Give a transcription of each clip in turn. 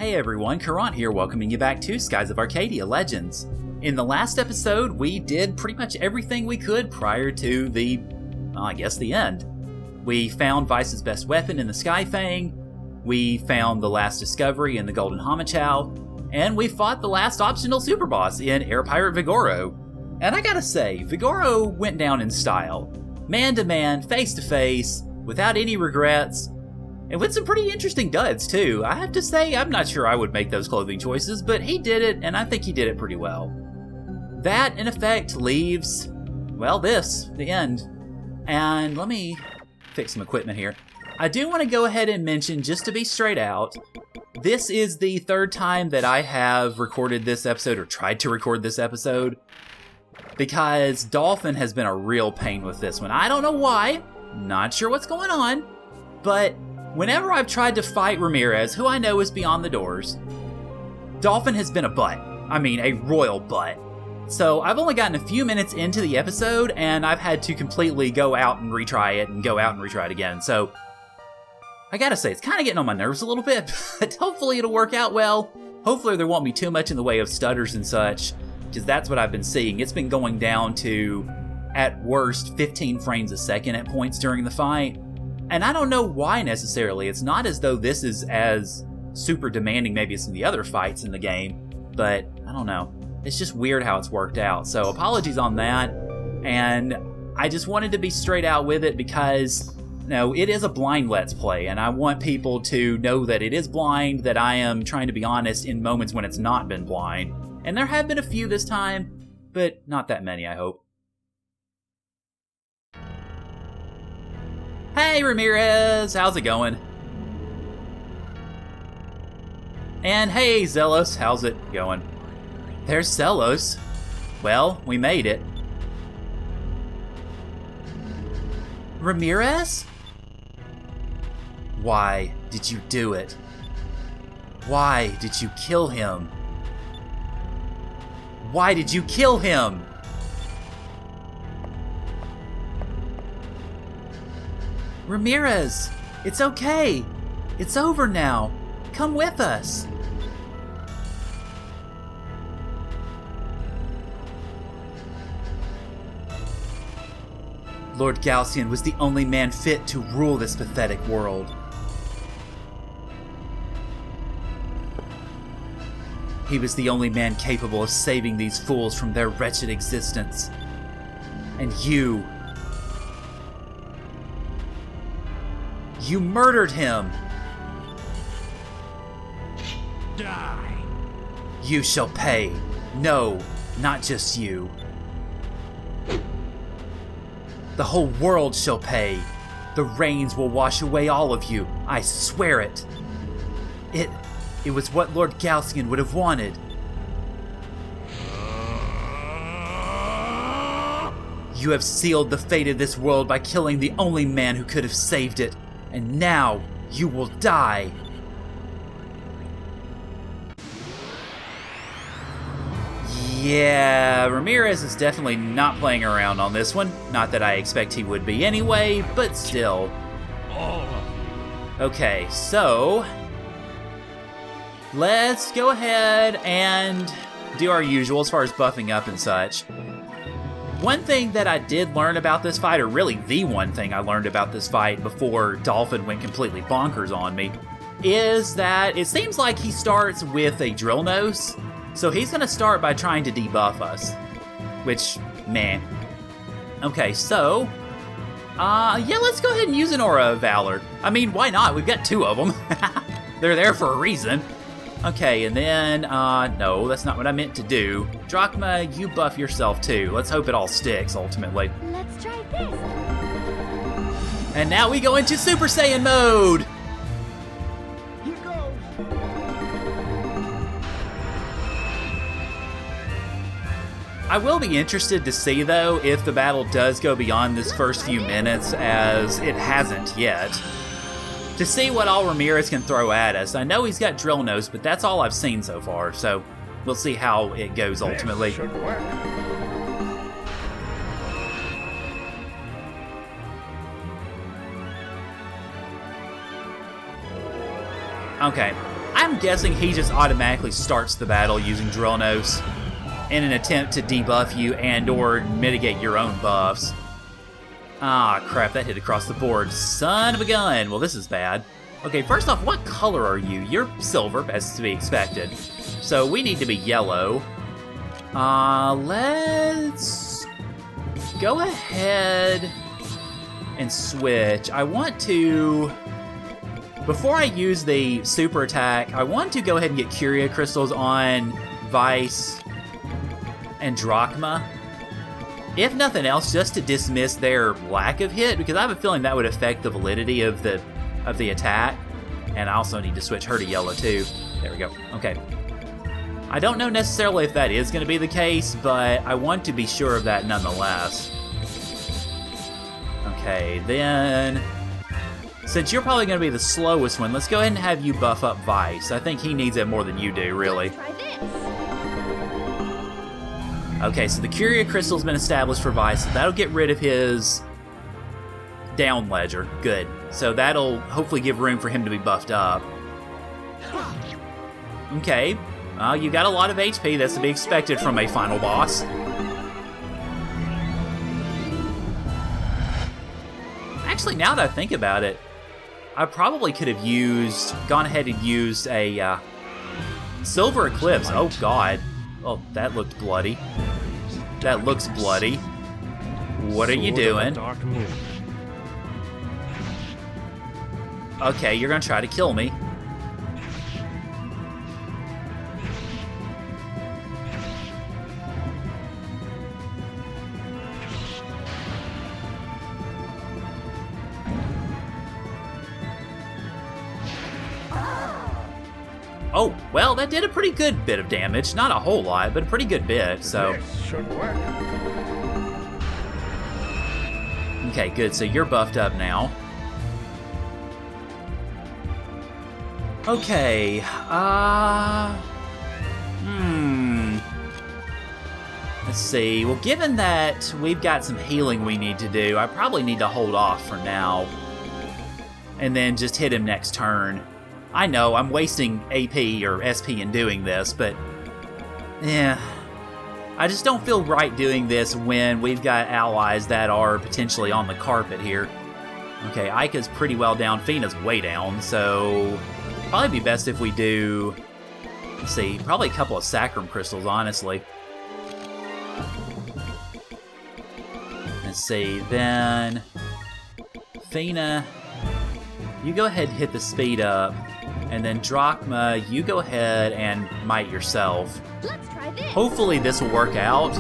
Hey everyone, Caront here, welcoming you back to Skies of Arcadia Legends. In the last episode, we did pretty much everything we could prior to the end. We found Vice's best weapon in the Skyfang, we found the last discovery in the Golden Hamachow, and we fought the last optional superboss in Air Pirate Vigoro. And I gotta say, Vigoro went down in style. Man to man, face to face, without any regrets, and with some pretty interesting duds, too. I have to say, I'm not sure I would make those clothing choices, but he did it, and I think he did it pretty well. That, in effect, leaves, well, the end. And let me fix some equipment here. I do want to go ahead and mention, just to be straight out, this is the third time that I have recorded this episode, or tried to record this episode, because Dolphin has been a real pain with this one. I don't know why, not sure what's going on, but whenever I've tried to fight Ramirez, who I know is beyond the doors, Dolphin has been a butt. I mean, a royal butt. So I've only gotten a few minutes into the episode, and I've had to completely go out and retry it, and go out and retry it again. So I gotta say, it's kind of getting on my nerves a little bit, but hopefully it'll work out well. Hopefully there won't be too much in the way of stutters and such, because that's what I've been seeing. It's been going down to, at worst, 15 frames a second at points during the fight. And I don't know why necessarily. It's not as though this is as super demanding maybe as some of the other fights in the game, but I don't know. It's just weird how it's worked out. So apologies on that. And I just wanted to be straight out with it because, it is a blind Let's Play, and I want people to know that it is blind, that I am trying to be honest in moments when it's not been blind. And there have been a few this time, but not that many, I hope. Hey Ramirez, how's it going? And hey Zelos, how's it going? There's Zelos. Well, we made it. Ramirez? Why did you do it? Why did you kill him? Why did you kill him? Ramirez, it's okay. It's over now. Come with us. Lord Galcian was the only man fit to rule this pathetic world. He was the only man capable of saving these fools from their wretched existence. And you murdered him! Die! You shall pay. No, not just you. The whole world shall pay. The rains will wash away all of you. I swear it. It was what Lord Galcian would have wanted. You have sealed the fate of this world by killing the only man who could have saved it. And now, you will die. Yeah, Ramirez is definitely not playing around on this one. Not that I expect he would be anyway, but still. Okay, so let's go ahead and do our usual as far as buffing up and such. One thing that I did learn about this fight, or really the one thing I learned about this fight before Dolphin went completely bonkers on me, is that it seems like he starts with a drill nose. So he's going to start by trying to debuff us. Which, meh. Okay, so yeah, let's go ahead and use an Aura of Valor. I mean, why not? We've got two of them. They're there for a reason. Okay, and then, no, that's not what I meant to do. Drachma, you buff yourself too. Let's hope it all sticks, ultimately. Let's try this. And now we go into Super Saiyan mode! Here goes. I will be interested to see, though, if the battle does go beyond this first few minutes, as it hasn't yet. To see what all Ramirez can throw at us. I know he's got drill nose, but that's all I've seen so far, so we'll see how it goes ultimately. This should work. Okay, I'm guessing he just automatically starts the battle using Drill Nose in an attempt to debuff you and or mitigate your own buffs. Ah, crap, that hit across the board. Son of a gun! Well, this is bad. Okay, first off, what color are you? You're silver, as to be expected. So we need to be yellow. Let's go ahead and switch. I want to... Before I use the super attack, I want to go ahead and get Curia Crystals on Vice and Drachma. If nothing else, just to dismiss their lack of hit, because I have a feeling that would affect the validity of the attack. And I also need to switch her to yellow too. There we go. Okay. I don't know necessarily if that is going to be the case, but I want to be sure of that nonetheless. Okay, then... Since you're probably going to be the slowest one, let's go ahead and have you buff up Vice. I think he needs it more than you do, really. Try this. Okay, so the Curia Crystal's been established for Vice. So that'll get rid of his down ledger. Good. So that'll hopefully give room for him to be buffed up. Okay. You got a lot of HP. That's to be expected from a final boss. Actually, now that I think about it, I probably could have gone ahead and used a Silver Eclipse. Oh, God. Oh, that looked bloody. That looks bloody. What are you doing? Okay, you're gonna try to kill me. Oh, well, that did a pretty good bit of damage. Not a whole lot, but a pretty good bit, so... This should work. Okay, good, so you're buffed up now. Okay, Let's see, well, given that we've got some healing we need to do, I probably need to hold off for now. And then just hit him next turn. I know, I'm wasting AP or SP in doing this, but... yeah. I just don't feel right doing this when we've got allies that are potentially on the carpet here. Okay, Aika's pretty well down, Fina's way down, so... probably be best if we do... let's see, probably a couple of Sacrum Crystals, honestly. Let's see, then... Fina... you go ahead and hit the speed up. And then Drachma, you go ahead and might yourself. Let's try this. Hopefully this will work out.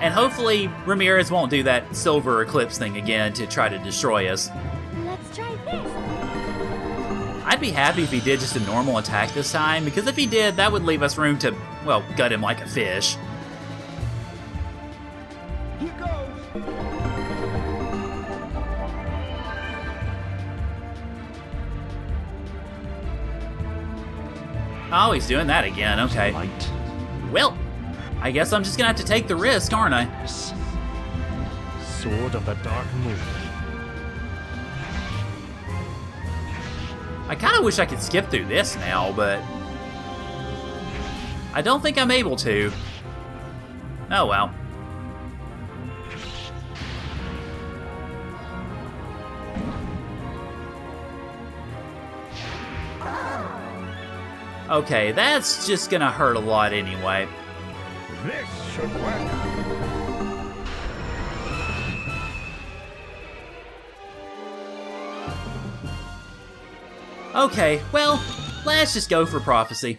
And hopefully Ramirez won't do that Silver Eclipse thing again to try to destroy us. Let's try this. I'd be happy if he did just a normal attack this time, because if he did, that would leave us room to, well, gut him like a fish. Here goes. Oh, he's doing that again, okay. Light. Well, I guess I'm just gonna have to take the risk, aren't I? Sword of the Dark Moon. I kinda wish I could skip through this now, but... I don't think I'm able to. Oh well. Okay, that's just gonna hurt a lot anyway. This should work. Okay, well, let's just go for Prophecy.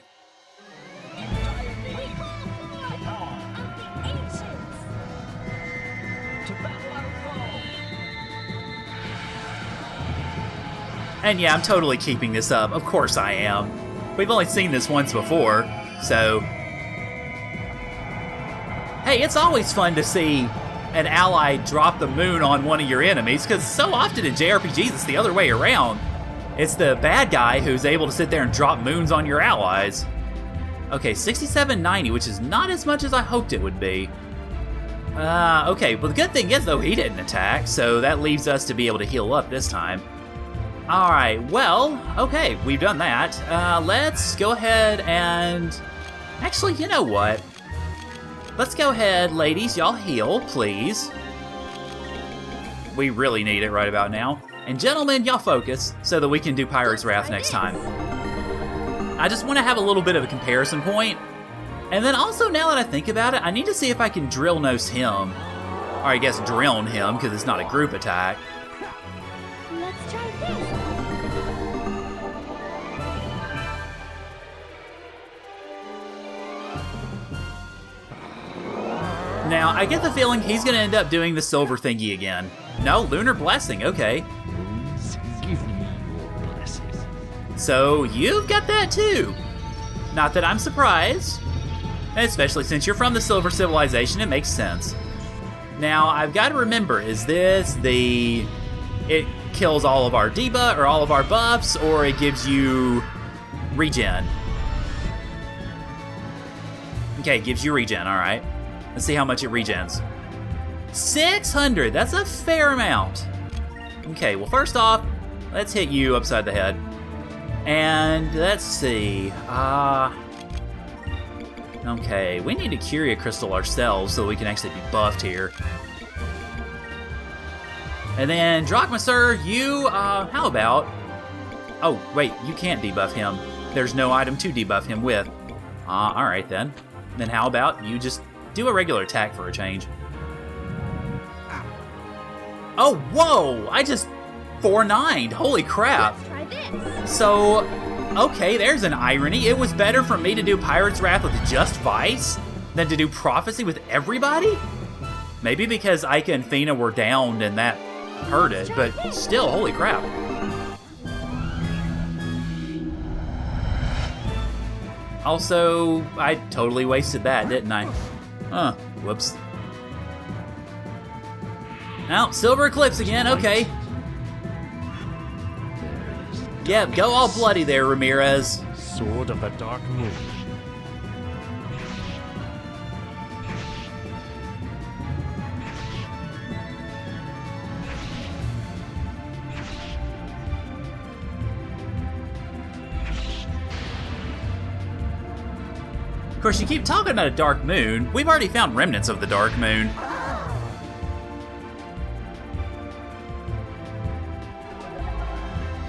And yeah, I'm totally keeping this up. Of course I am. We've only seen this once before, so... Hey, it's always fun to see an ally drop the moon on one of your enemies, because so often in JRPGs it's the other way around. It's the bad guy who's able to sit there and drop moons on your allies. Okay, 6790, which is not as much as I hoped it would be. Okay, well the good thing is though he didn't attack, so that leaves us to be able to heal up this time. Alright, well, okay, we've done that. Let's go ahead and... Actually, you know what? Let's go ahead, ladies, y'all heal, please. We really need it right about now. And gentlemen, y'all focus so that we can do Pirate's Wrath next time. I just want to have a little bit of a comparison point. And then also, now that I think about it, I need to see if I can drill nose him. Or I guess drone him, because it's not a group attack. Let's try this. Now, I get the feeling he's going to end up doing the silver thingy again. No, Lunar Blessing, okay. Please give me your blessings. So, you've got that too. Not that I'm surprised. Especially since you're from the Silver Civilization, it makes sense. Now, I've got to remember, is this the... It kills all of our debuff, or all of our buffs, or it gives you regen? Okay, it gives you regen, alright. Let's see how much it regens. 600! That's a fair amount. Okay, well first off, let's hit you upside the head. And let's see. Okay, we need to Curia Crystal ourselves so we can actually be buffed here. And then Drachma Sir, you, how about... Oh, wait, you can't debuff him. There's no item to debuff him with. Alright then. Then how about you just do a regular attack for a change. Oh, whoa! I just 4-9'd. Holy crap. Let's try this. So, okay, there's an irony. It was better for me to do Pirate's Wrath with just Vice than to do Prophecy with everybody? Maybe because Ica and Fina were downed and that hurt it, but still, holy crap. Also, I totally wasted that, didn't I? Huh, whoops. Now, Silver Eclipse again, okay. Yeah, go all bloody there, Ramirez. Sword of the Dark Moon. Of course, you keep talking about a dark moon. We've already found remnants of the dark moon.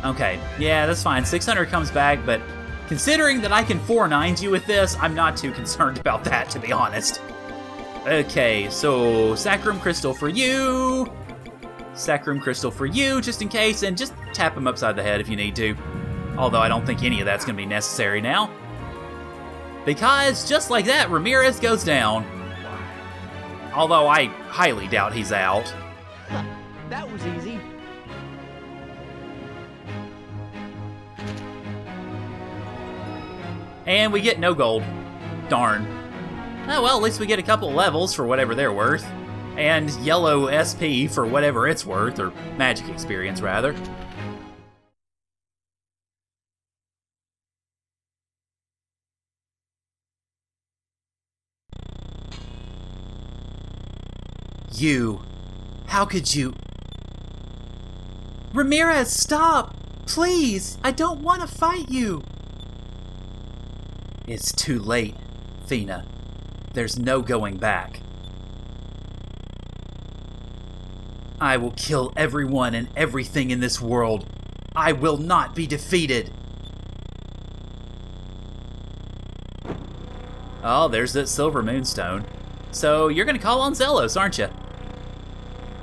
Okay, yeah, that's fine. 600 comes back, but considering that I can 4-9 you with this, I'm not too concerned about that, to be honest. Okay, so Sacrum Crystal for you. Sacrum Crystal for you, just in case, and just tap him upside the head if you need to. Although I don't think any of that's going to be necessary now. Because, just like that, Ramirez goes down. Although I highly doubt he's out. That was easy. And we get no gold. Darn. Oh well, at least we get a couple levels for whatever they're worth. And yellow SP for whatever it's worth, or magic experience rather. You. How could you... Ramirez, stop! Please! I don't want to fight you! It's too late, Fina. There's no going back. I will kill everyone and everything in this world. I will not be defeated. Oh, there's that silver moonstone. So you're gonna call on Zelos, aren't you?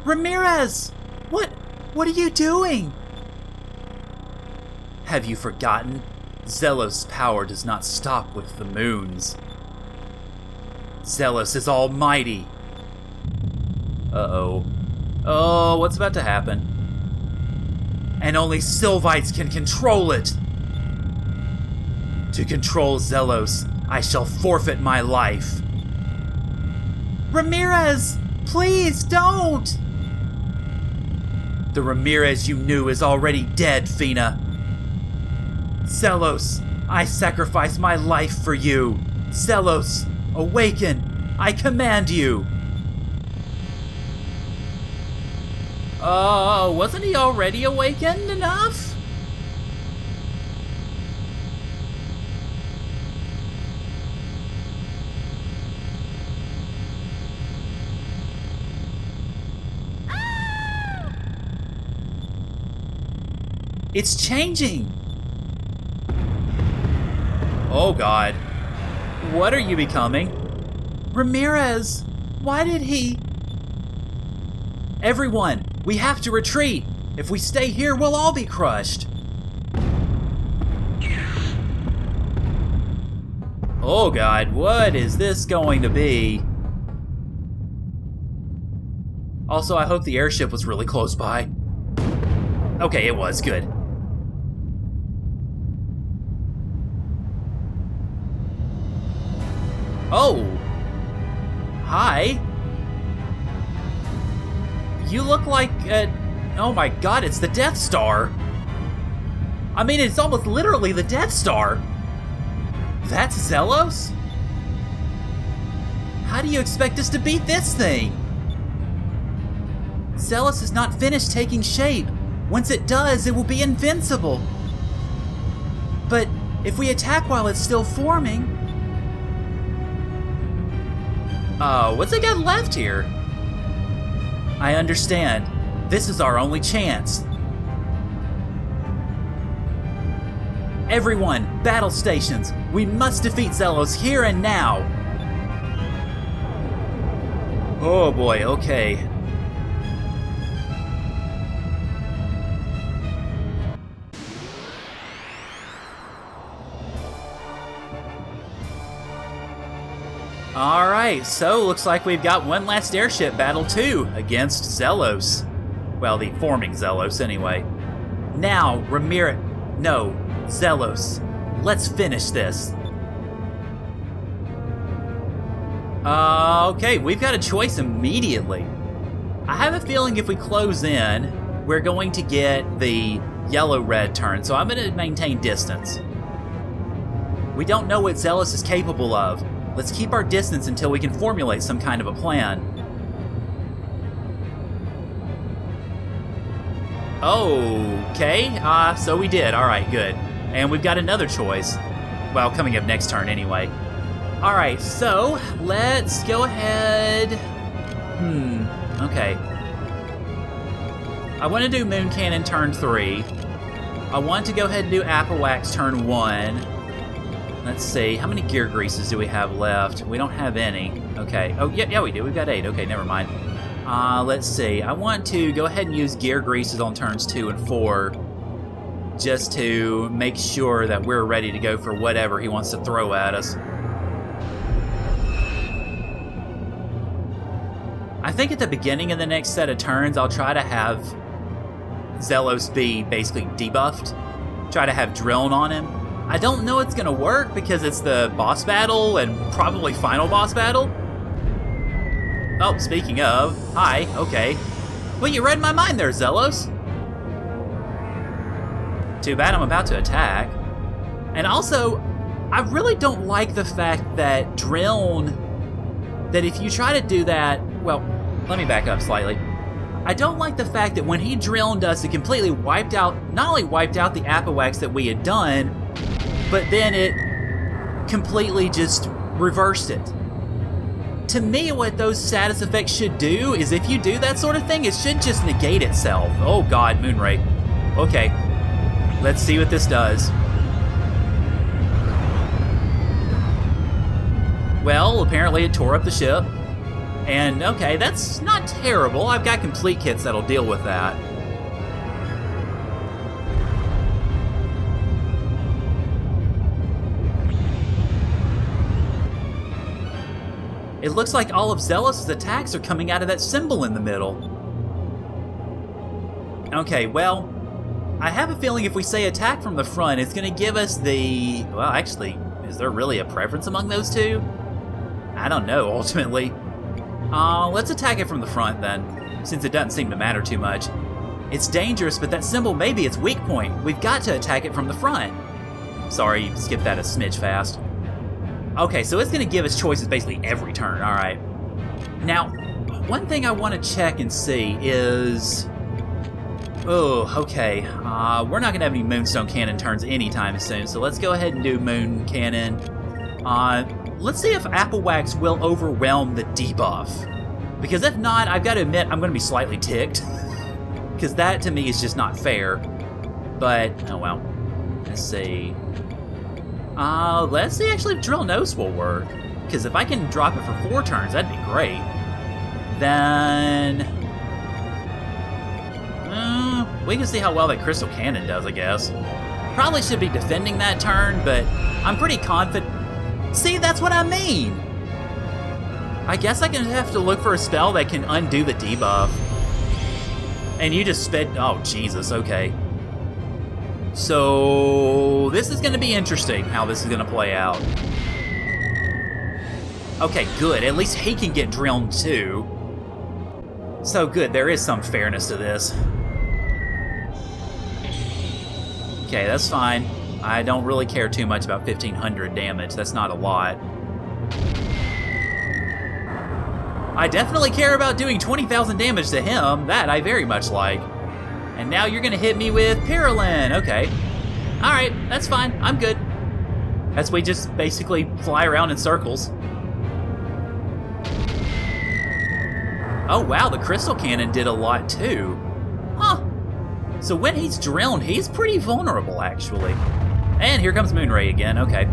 Ramirez! What are you doing? Have you forgotten? Zelos' power does not stop with the moons. Zelos is almighty. Uh-oh. Oh, what's about to happen? And only Sylvites can control it. To control Zelos, I shall forfeit my life. Ramirez! Please don't! The Ramirez you knew is already dead, Fina. Zelos, I sacrifice my life for you. Zelos, awaken. I command you. Wasn't he already awakened enough? It's changing! Oh god. What are you becoming? Ramirez! Why did he... Everyone, we have to retreat! If we stay here, we'll all be crushed! Oh god, what is this going to be? Also, I hope the airship was really close by. Okay, it was. Good. Oh! Hi! You look like oh my god, it's the Death Star! I mean, it's almost literally the Death Star! That's Zelos? How do you expect us to beat this thing? Zelos is not finished taking shape. Once it does, it will be invincible. But if we attack while it's still forming... what's it got left here? I understand. This is our only chance. Everyone, battle stations. We must defeat Zelos here and now. Oh boy, okay. Alright, so looks like we've got one last airship battle too, against Zelos. Well, the forming Zelos anyway. Now, Ramirez... No, Zelos. Let's finish this. Okay, we've got a choice immediately. I have a feeling if we close in, we're going to get the yellow-red turn, so I'm going to maintain distance. We don't know what Zelos is capable of. Let's keep our distance until we can formulate some kind of a plan. Okay, so we did. Alright, good. And we've got another choice. Well, coming up next turn anyway. Alright, so let's go ahead... okay. I want to do Moon Cannon turn 3. I want to go ahead and do Apple Wax turn 1. Let's see, how many gear greases do we have left? We don't have any. Okay. Oh, yeah, we do. We've got 8. Okay, never mind. Let's see. I want to go ahead and use gear greases on turns 2 and 4, just to make sure that we're ready to go for whatever he wants to throw at us. I think at the beginning of the next set of turns, I'll try to have Zelos be basically debuffed. Try to have Drilled on him. I don't know it's gonna work because it's the boss battle and probably final boss battle. Oh, speaking of, hi, okay. Well, you read my mind there, Zelos. Too bad I'm about to attack. And also, I really don't like the fact that Drilled, that if you try to do that, well, let me back up slightly. I don't like the fact that when he Drilled us, it completely wiped out, not only wiped out the Apowax that we had done, but then it completely just reversed it. To me, what those status effects should do is if you do that sort of thing, it should just negate itself. Oh god, Moonray. Okay, let's see what this does. Well, apparently it tore up the ship. And okay, that's not terrible. I've got complete kits that'll deal with that. It looks like all of Zelos' attacks are coming out of that symbol in the middle. Okay, well, I have a feeling if we say attack from the front, it's going to give us the... Well, actually, is there really a preference among those two? I don't know, ultimately. Let's attack it from the front, then, since it doesn't seem to matter too much. It's dangerous, but that symbol may be its weak point. We've got to attack it from the front. Sorry, skipped that a smidge fast. Okay, so it's going to give us choices basically every turn, alright. Now, one thing I want to check and see is... Oh, okay. We're not going to have any Moonstone Cannon turns anytime soon, so let's go ahead and do Moon Cannon. Let's see if Apowax will overwhelm the debuff. Because if not, I've got to admit, I'm going to be slightly ticked. Because that, to me, is just not fair. But, oh well. Let's see. Let's see actually if drill nose will work. Because if I can drop it for 4 turns, that'd be great. Then... we can see how well that crystal cannon does, I guess. Probably should be defending that turn, but I'm pretty confident. See, that's what I mean! I guess I can have to look for a spell that can undo the debuff. And you just sped... Oh, Jesus, okay. So... this is going to be interesting, how this is going to play out. Okay, good. At least he can get drilled, too. So good, there is some fairness to this. Okay, that's fine. I don't really care too much about 1,500 damage. That's not a lot. I definitely care about doing 20,000 damage to him. That I very much like. And now you're gonna hit me with Pyrrolin. Okay. Alright, that's fine. I'm good. As we just basically fly around in circles. Oh wow, the crystal cannon did a lot too. Huh. So when he's drilled, he's pretty vulnerable, actually. And here comes Moonray again, okay.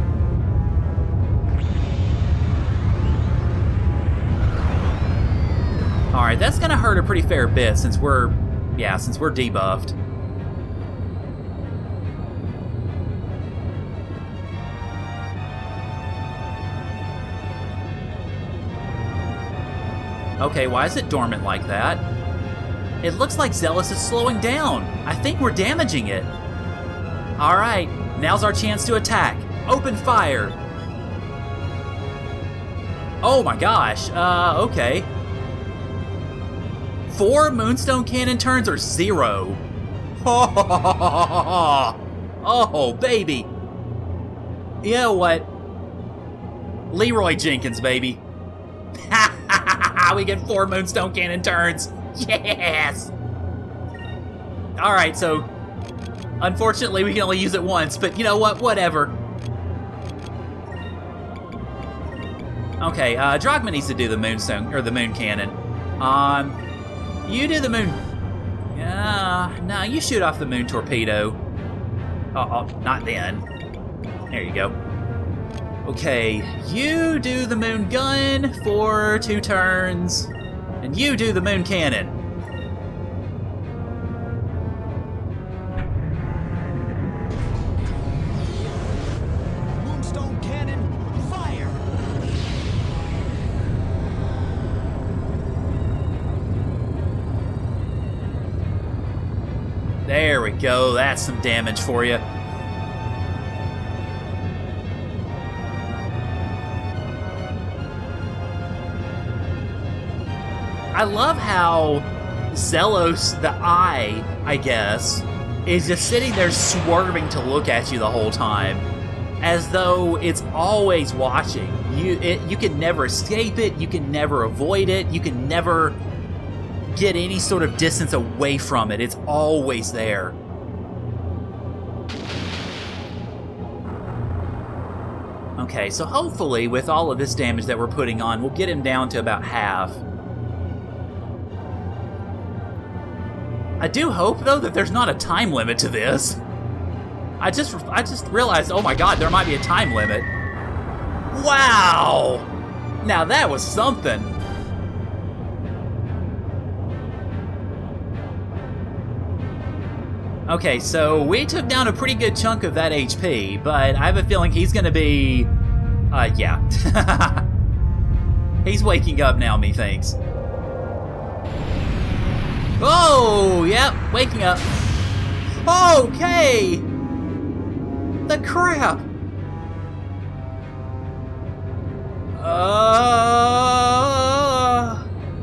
Alright, that's gonna hurt a pretty fair bit since we're debuffed. Okay, why is it dormant like that? It looks like Zelos is slowing down. I think we're damaging it. Alright, now's our chance to attack. Open fire. Oh my gosh, okay. 4 Moonstone Cannon turns or 0? Oh, baby. You know what? Leroy Jenkins, baby. We get 4 Moonstone Cannon turns. Yes! Alright, so... unfortunately, we can only use it once, but you know what? Whatever. Okay, Drogma needs to do the Moonstone, or the Moon Cannon. You do the Moon... no, you shoot off the Moon Torpedo. Not then. There you go. Okay, you do the Moon Gun for 2 turns. And you do the Moon Cannon. Moonstone Cannon, fire! There we go, that's some damage for you. I love how Zelos, the eye, I guess, is just sitting there swerving to look at you the whole time, as though it's always watching. You can never escape it, you can never avoid it, you can never get any sort of distance away from it. It's always there. Okay, so hopefully with all of this damage that we're putting on, we'll get him down to about half. I do hope, though, that there's not a time limit to this. I just realized, oh my god, there might be a time limit. Wow! Now that was something. Okay, so we took down a pretty good chunk of that HP, but I have a feeling he's gonna be... yeah. He's waking up now, methinks. Oh, yep, waking up. Okay! The crap!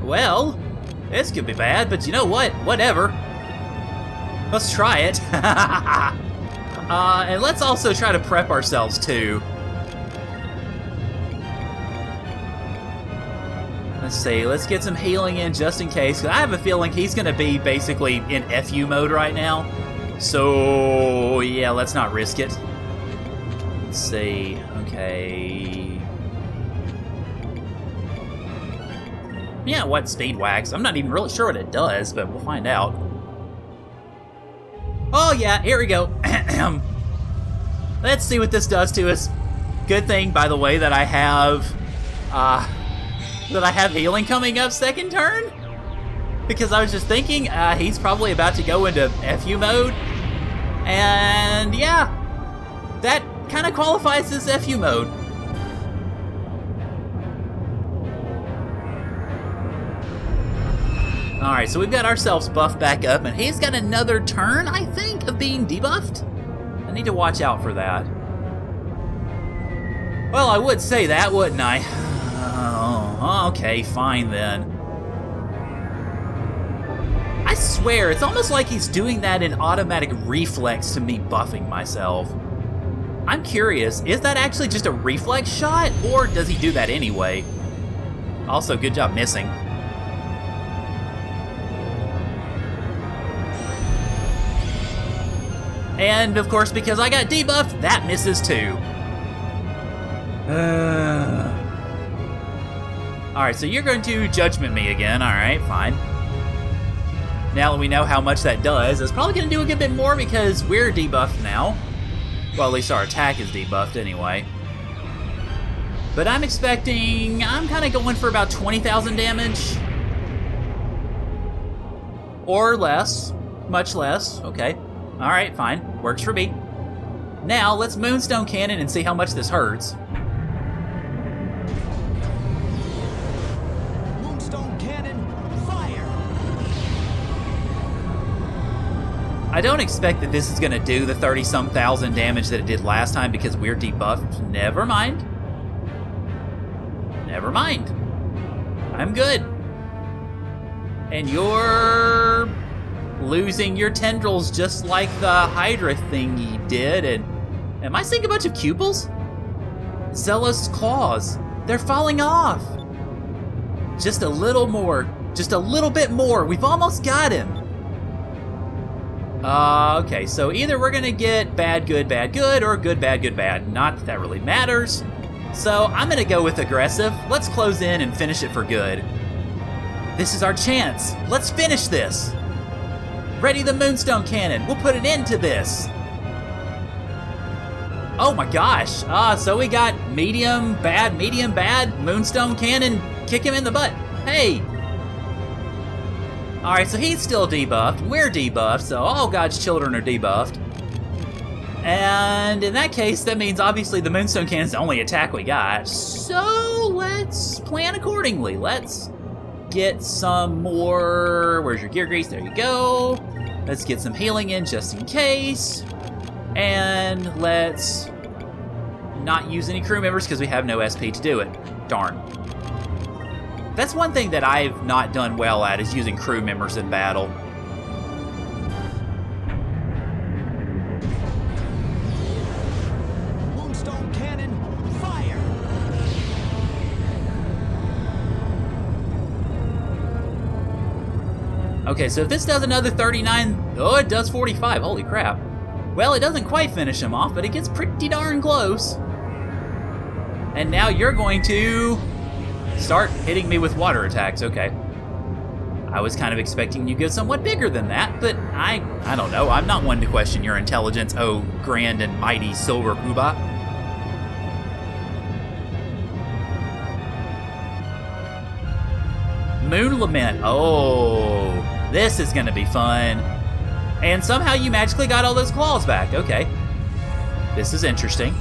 Well, this could be bad, but you know what? Whatever. Let's try it. And let's also try to prep ourselves, too. Let's see, let's get some healing in just in case. I have a feeling he's going to be basically in FU mode right now. So, yeah, let's not risk it. Let's see, okay. Yeah, what speed wax? I'm not even really sure what it does, but we'll find out. Oh yeah, here we go. Let's see what this does to us. Good thing, by the way, that I have healing coming up second turn. Because I was just thinking, he's probably about to go into FU mode. And yeah, that kind of qualifies as FU mode. Alright, so we've got ourselves buffed back up, and he's got another turn, I think, of being debuffed. I need to watch out for that. Well, I would say that, wouldn't I? Oh, okay, fine then. I swear, it's almost like he's doing that in automatic reflex to me buffing myself. I'm curious, is that actually just a reflex shot, or does he do that anyway? Also, good job missing. And, of course, because I got debuffed, that misses too. Alright, so you're going to judgment me again. Alright, fine. Now that we know how much that does, it's probably going to do a good bit more because we're debuffed now. Well, at least our attack is debuffed anyway. But I'm kind of going for about 20,000 damage. Or less. Much less. Okay. Alright, fine. Works for me. Now, let's Moonstone Cannon and see how much this hurts. Moonstone Cannon, fire! I don't expect that this is going to do the 30-some thousand damage that it did last time because we're debuffed. Never mind. Never mind. I'm good. And you're losing your tendrils just like the Hydra thingy did. And am I seeing a bunch of pupils? Zelos' claws. They're falling off. Just a little more. Just a little bit more. We've almost got him. Okay, so either we're gonna get bad, good, or good, bad. Not that that really matters. So I'm gonna go with aggressive. Let's close in and finish it for good. This is our chance. Let's finish this. Ready the Moonstone Cannon. We'll put an end to this. Oh my gosh. So we got medium, bad, Moonstone Cannon. Kick him in the butt. Hey. Alright, so he's still debuffed. We're debuffed, so all God's children are debuffed. And in that case, that means obviously the Moonstone Cannon's the only attack we got. So let's plan accordingly. Let's get some more. Where's your gear grease? There you go. Let's get some healing in just in case. And let's not use any crew members because we have no SP to do it. Darn. That's one thing that I've not done well at, is using crew members in battle. Moonstone Cannon, fire! Okay, so if this does another 39, oh, it does 45. Holy crap. Well, it doesn't quite finish him off, but it gets pretty darn close. And now you're going to start hitting me with water attacks. Okay. I was kind of expecting you to go somewhat bigger than that, but I don't know. I'm not one to question your intelligence, oh grand and mighty Silver Kuba. Moon Lament. Oh, this is going to be fun. And somehow you magically got all those claws back. Okay. This is interesting.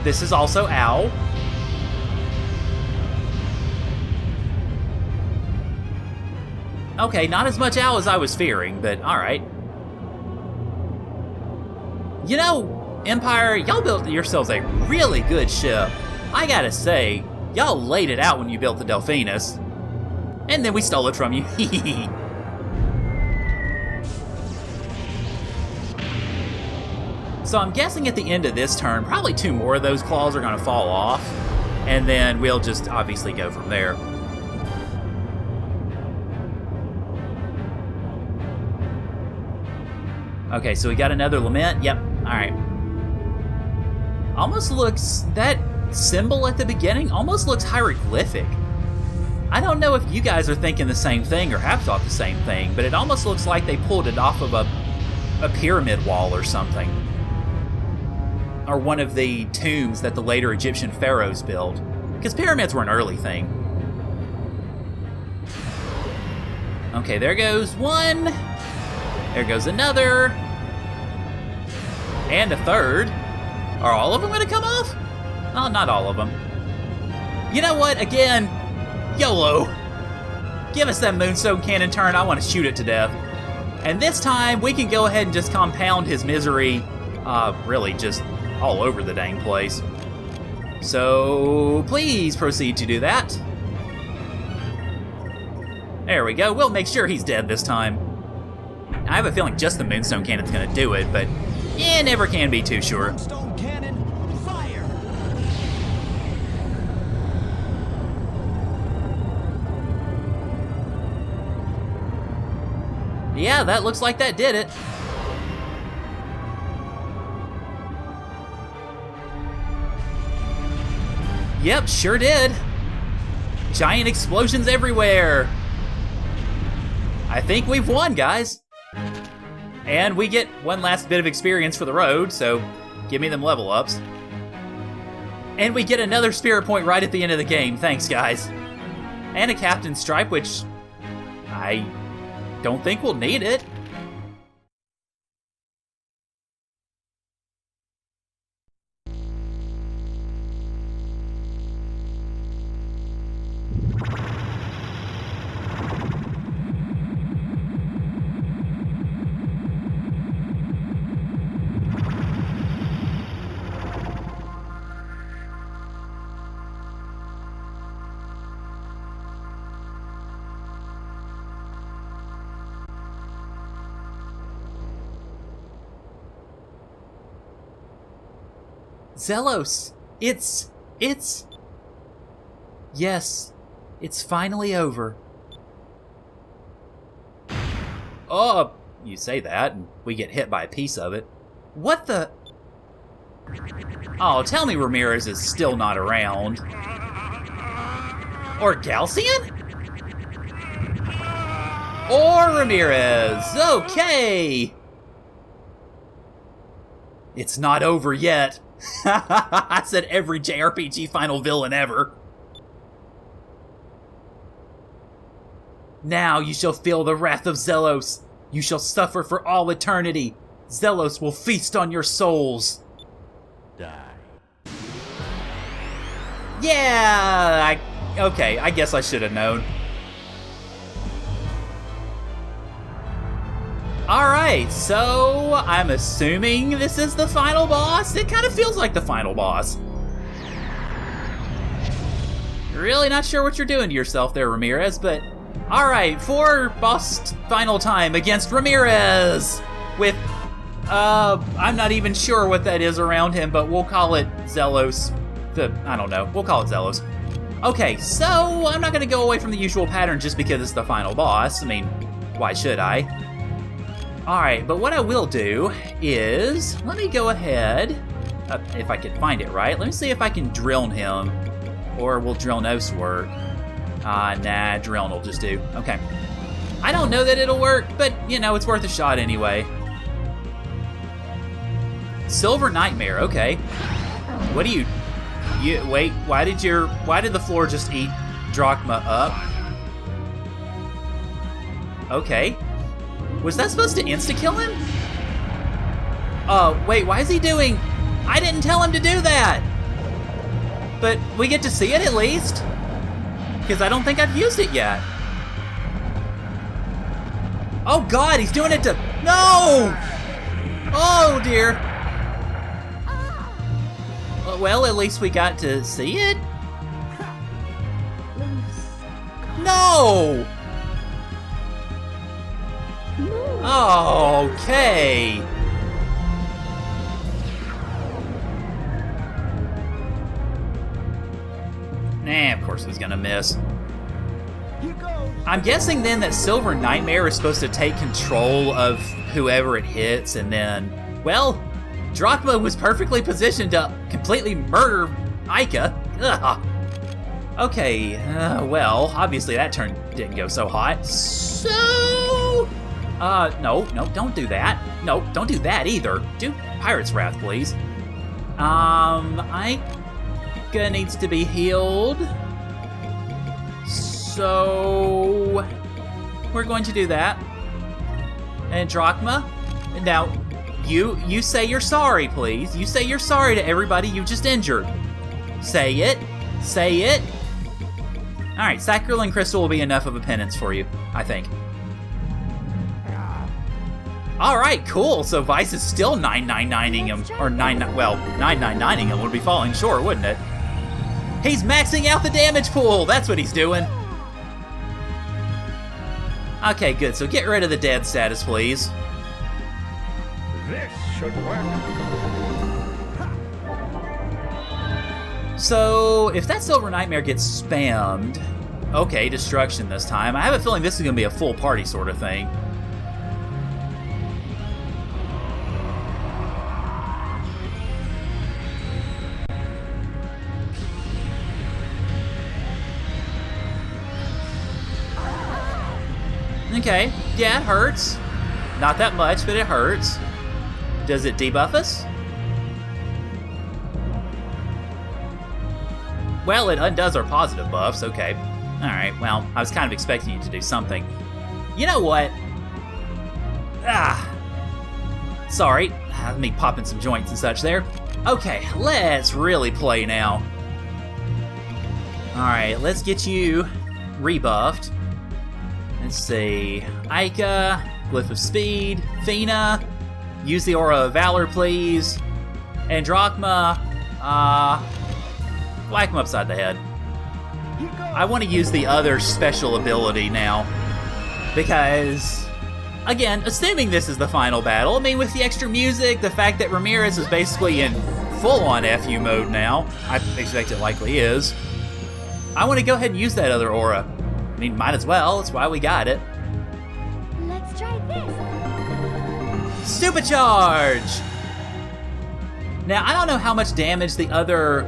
This is also ow. Okay, not as much owl as I was fearing, but alright. You know, Empire, y'all built yourselves a really good ship. I gotta say, y'all laid it out when you built the Delphinus. And then we stole it from you. So I'm guessing at the end of this turn, probably 2 more of those claws are gonna fall off. And then we'll just obviously go from there. Okay, so we got another lament. Yep, alright. Almost looks, that symbol at the beginning almost looks hieroglyphic. I don't know if you guys are thinking the same thing or have thought the same thing, but it almost looks like they pulled it off of a pyramid wall or something. Or one of the tombs that the later Egyptian pharaohs built. Because pyramids were an early thing. Okay, there goes one. There goes another. And a third. Are all of them going to come off? Oh, not all of them. You know what? Again, YOLO. Give us that moonstone cannon turn. I want to shoot it to death. And this time, we can go ahead and just compound his misery. Really, just all over the dang place. So, please proceed to do that. There we go. We'll make sure he's dead this time. I have a feeling just the moonstone cannon's going to do it, but you never can be too sure. Moonstone cannon, fire! Yeah, that looks like that did it. Yep, sure did. Giant explosions everywhere. I think we've won, guys. And we get one last bit of experience for the road, so give me them level ups. And we get another spirit point right at the end of the game. Thanks, guys. And a captain's stripe, which I don't think we'll need it. Zelos! Yes, it's finally over. Oh, you say that, and we get hit by a piece of it. What the? Oh, tell me Ramirez is still not around. Or Galcian? Or Ramirez! Okay! It's not over yet. I said every JRPG final villain ever. Now you shall feel the wrath of Zelos. You shall suffer for all eternity. Zelos will feast on your souls. Die. Yeah, okay, I guess I should have known. Alright, so I'm assuming this is the final boss? It kind of feels like the final boss. Really not sure what you're doing to yourself there, Ramirez, but alright, for boss final time against Ramirez! With, I'm not even sure what that is around him, but we'll call it Zelos. I don't know, we'll call it Zelos. Okay, so I'm not gonna go away from the usual pattern just because it's the final boss. I mean, why should I? Alright, but what I will do is, let me go ahead, if I can find it right, let me see if I can drill him, or will drill nose work? Nah, drill will just do. Okay. I don't know that it'll work, but, you know, it's worth a shot anyway. Silver Nightmare, okay. What do you wait, why did the floor just eat Drachma up? Okay. Was that supposed to insta-kill him? Wait, why is he doing... I didn't tell him to do that! But we get to see it at least? Because I don't think I've used it yet. Oh god, he's doing it to... No! Oh dear. Well, at least we got to see it? No! Okay. Nah, of course he's gonna miss. I'm guessing then that Silver Nightmare is supposed to take control of whoever it hits, and then, well, Drachma was perfectly positioned to completely murder Aika. Ugh. Okay, well, obviously that turn didn't go so hot. So... no, don't do that. No, don't do that either. Do Pirate's Wrath, please. Aika needs to be healed. So... we're going to do that. And Drachma, now, you say you're sorry, please. You say you're sorry to everybody you just injured. Say it. Say it. Alright, Saccharin Crystal will be enough of a penance for you, I think. Alright, cool. So Vice is still 999ing him, or 999ing him would be falling short, wouldn't it? He's maxing out the damage pool. That's what he's doing. Okay, good. So get rid of the dead status, please. This should work. So, if that Silver Nightmare gets spammed... Okay, Destruction this time. I have a feeling this is going to be a full party sort of thing. Okay, yeah, it hurts. Not that much, but it hurts. Does it debuff us? Well, it undoes our positive buffs, okay. Alright, well, I was kind of expecting you to do something. You know what? Sorry. Let me pop in some joints and such there. Okay, let's really play now. Alright, let's get you rebuffed. Let's see. Aika, Glyph of Speed, Fina, use the Aura of Valor, please. And Drachma, whack him upside the head. I want to use the other special ability now. Because, again, assuming this is the final battle, I mean, with the extra music, the fact that Ramirez is basically in full-on FU mode now, I expect it likely is, I want to go ahead and use that other aura. I mean, might as well, that's why we got it. Let's try this. Supercharge! Now, I don't know how much damage the other...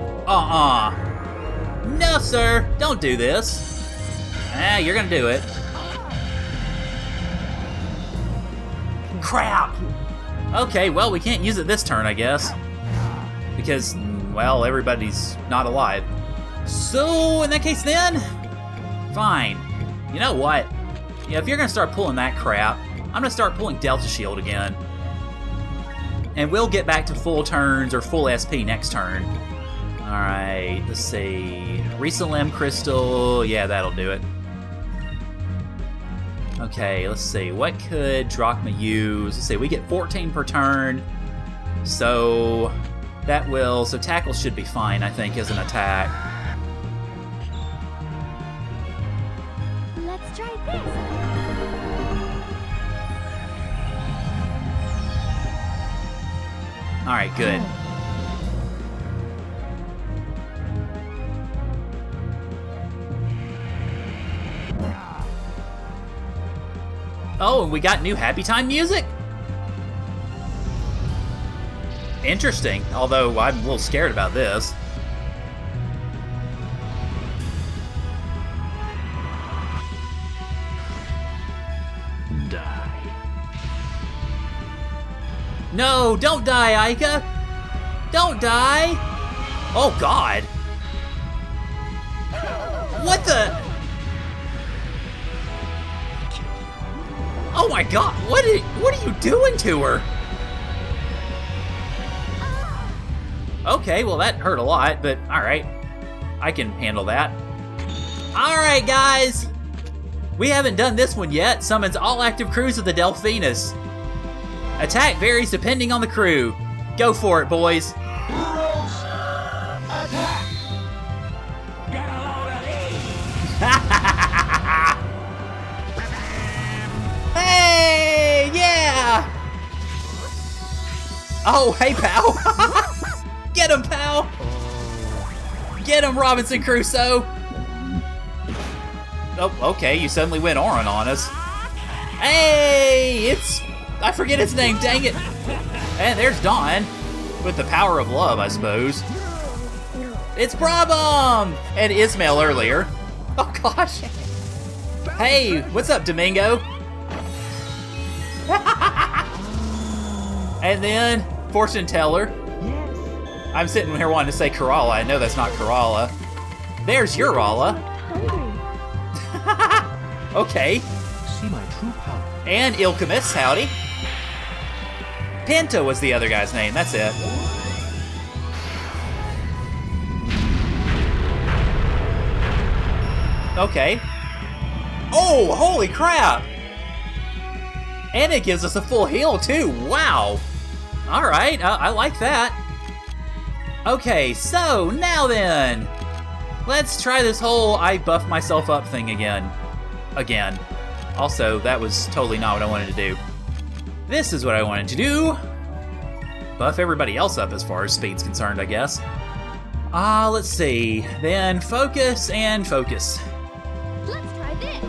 No, sir, don't do this. You're gonna do it. Crap! Okay, well, we can't use it this turn, I guess. Because, well, everybody's not alive. So, in that case then, fine. You know what? Yeah, if you're gonna start pulling that crap, I'm gonna start pulling Delta Shield again. And we'll get back to full turns or full SP next turn. Alright, let's see. Recent Limb Crystal, yeah, that'll do it. Okay, let's see. What could Drachma use? Let's see, we get 14 per turn. So that will... So Tackle should be fine, I think, as an attack. Let's try this. Alright, good. Oh, and we got new Happy Time music? Interesting, although I'm a little scared about this. Die. No, don't die, Aika! Don't die! Oh, God! What the... Oh my God! What are you doing to her? Okay, well that hurt a lot, but alright. I can handle that. Alright, guys! We haven't done this one yet. Summons all active crews of the Delphinus. Attack varies depending on the crew. Go for it, boys. Hey, yeah! Oh, hey, pal. Get him, pal. Get him, Robinson Crusoe. Oh, okay, you suddenly went Orin on us. Hey, I forget its name, dang it. And there's Dawn. With the power of love, I suppose. It's Brabham! And Ismail earlier. Oh gosh. Hey, what's up, Domingo? And then, Fortune Teller. Yes. I'm sitting here wanting to say Kerala. I know that's not Kerala. There's Urala. Hungry. Okay. See my true power. And Ilkamus, howdy. Pinto was the other guy's name, that's it. Okay. Oh, holy crap! And it gives us a full heal, too. Wow. Alright, I like that. Okay, so now then. Let's try this whole I buff myself up thing again. Also, that was totally not what I wanted to do. This is what I wanted to do. Buff everybody else up as far as speed's concerned, I guess. Let's see. Then focus and focus. Let's try this.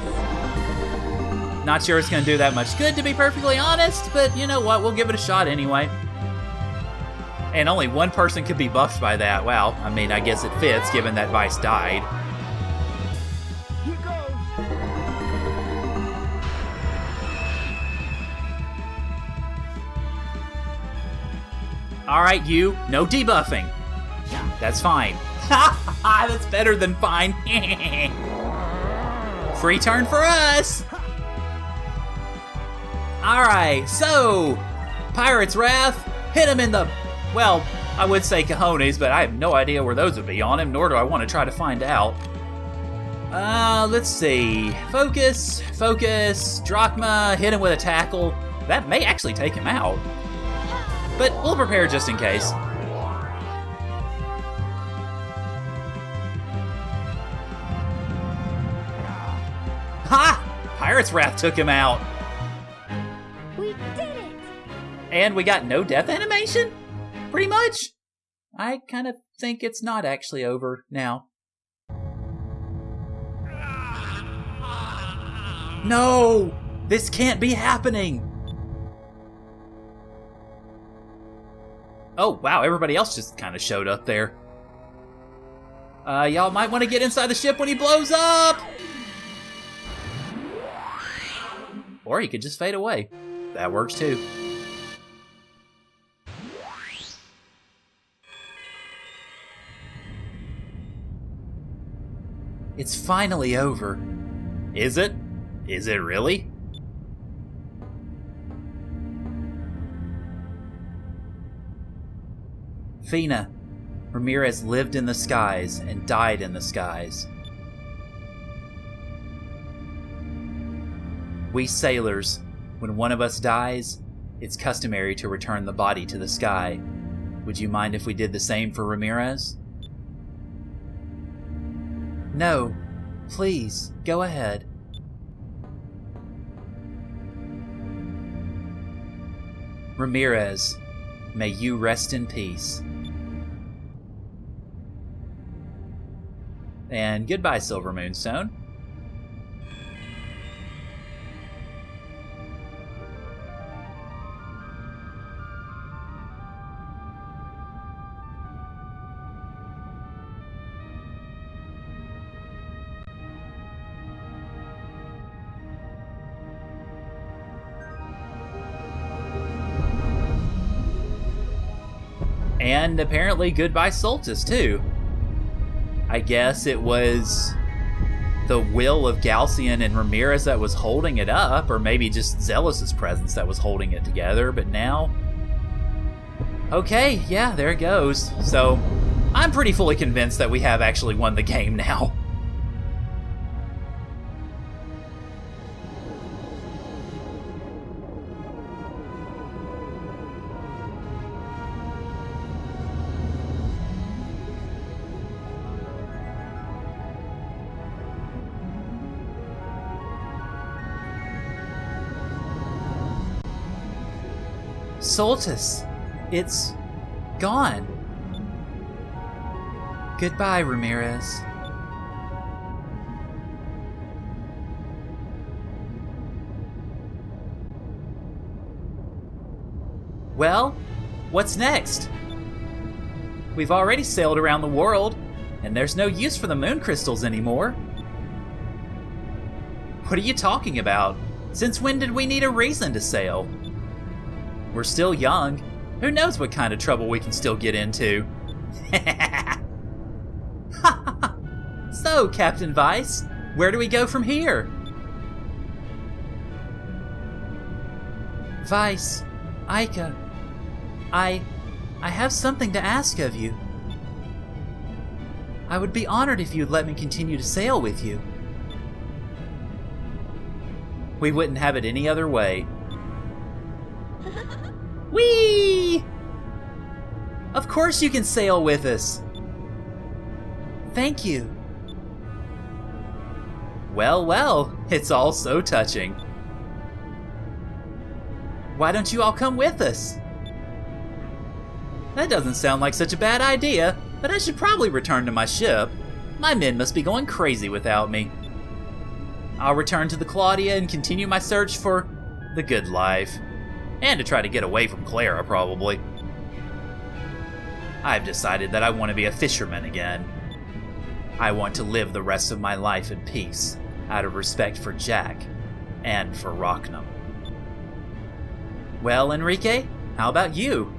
Not sure it's going to do that much good, to be perfectly honest, but you know what? We'll give it a shot anyway. And only one person could be buffed by that. Wow, I mean, I guess it fits, given that Vice died. Here goes. Alright, you, no debuffing. That's fine. That's better than fine. Free turn for us! Alright, so, Pirate's Wrath, hit him in the, well, I would say cojones, but I have no idea where those would be on him, nor do I want to try to find out. Let's see. Focus, Drachma, hit him with a tackle. That may actually take him out. But we'll prepare just in case. Ha! Pirate's Wrath took him out. We did it. And we got no death animation? Pretty much. I kind of think it's not actually over now. No! This can't be happening! Oh, wow, everybody else just kind of showed up there. Y'all might want to get inside the ship when he blows up! Or he could just fade away. That works too. It's finally over. Is it? Is it really? Fina, Ramirez lived in the skies and died in the skies. We sailors, when one of us dies, it's customary to return the body to the sky. Would you mind if we did the same for Ramirez? No, please, go ahead. Ramirez, may you rest in peace. And goodbye, Silver Moonstone. And apparently goodbye Soltis, too. I guess it was the will of Galcian and Ramirez that was holding it up, or maybe just Zelos' presence that was holding it together, but now... Okay, yeah, there it goes. So, I'm pretty fully convinced that we have actually won the game now. Soltis, it's gone. Goodbye, Ramirez. Well, what's next? We've already sailed around the world, and there's no use for the moon crystals anymore. What are you talking about? Since when did we need a reason to sail? We're still young. Who knows what kind of trouble we can still get into? So, Captain Weiss, where do we go from here? Weiss, Aika, I have something to ask of you. I would be honored if you'd let me continue to sail with you. We wouldn't have it any other way. Whee! Of course you can sail with us. Thank you. Well, well, it's all so touching. Why don't you all come with us? That doesn't sound like such a bad idea, but I should probably return to my ship. My men must be going crazy without me. I'll return to the Claudia and continue my search for the good life. And to try to get away from Clara, probably. I've decided that I want to be a fisherman again. I want to live the rest of my life in peace, out of respect for Jack and for Rocknum. Well, Enrique, how about you?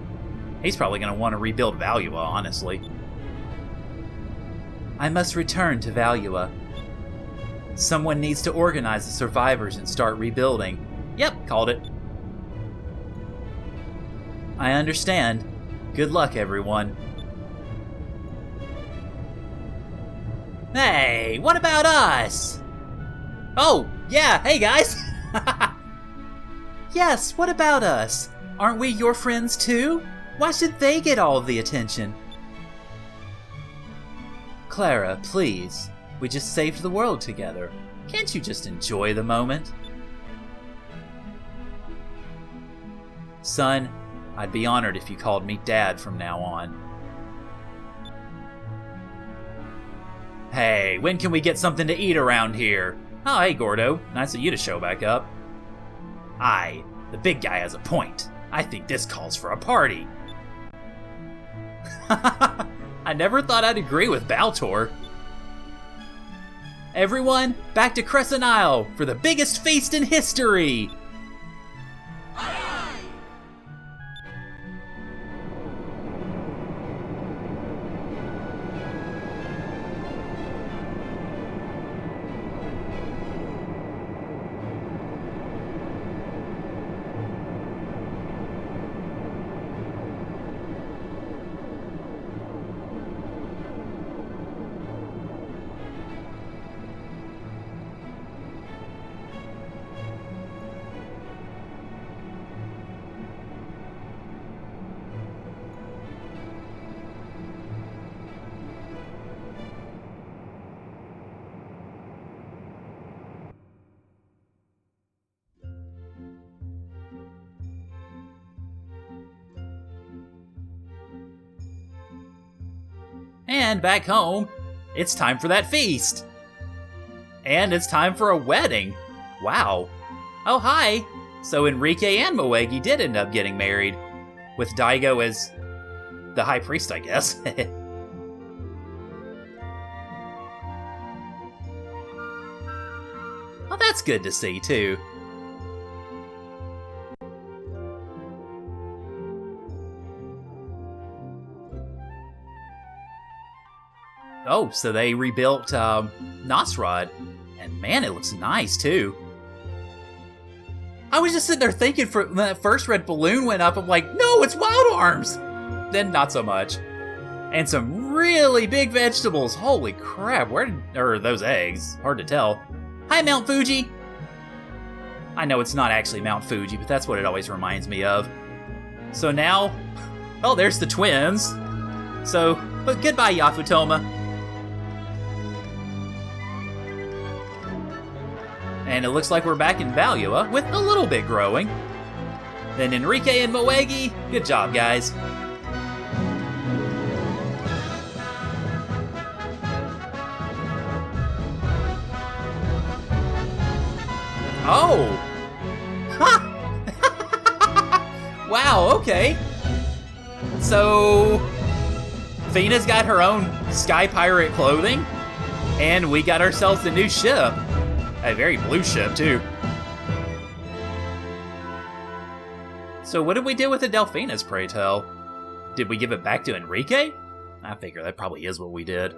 He's probably going to want to rebuild Valua, honestly. I must return to Valua. Someone needs to organize the survivors and start rebuilding. Yep, called it. I understand. Good luck, everyone. Hey, what about us? Oh, yeah, hey guys! Yes, what about us? Aren't we your friends too? Why should they get all of the attention? Clara, please. We just saved the world together. Can't you just enjoy the moment? Son, I'd be honored if you called me Dad from now on. Hey, when can we get something to eat around here? Oh, hey, Gordo. Nice of you to show back up. Aye, the big guy has a point. I think this calls for a party. I never thought I'd agree with Baltor. Everyone, back to Crescent Isle for the biggest feast in history! And back home, it's time for that feast. And it's time for a wedding. Wow. Oh, hi. So Enrique and Moegi did end up getting married, with Daigo as the high priest, I guess. Well, that's good to see, too. Oh, so they rebuilt Nosrod. And man, it looks nice, too. I was just sitting there thinking when that first red balloon went up, I'm like, no, it's Wild Arms! Then not so much. And some really big vegetables. Holy crap, where are those eggs? Hard to tell. Hi, Mount Fuji! I know it's not actually Mount Fuji, but that's what it always reminds me of. So now, oh, there's the twins. So, but goodbye, Yafutoma. And it looks like we're back in Valua, with a little bit growing. Then Enrique and Moegi, good job, guys. Oh! Ha! Wow, okay. So, Fina's got her own Sky Pirate clothing. And we got ourselves a new ship. A very blue ship, too. So what did we do with the Delphinus, pray tell? Did we give it back to Enrique? I figure that probably is what we did.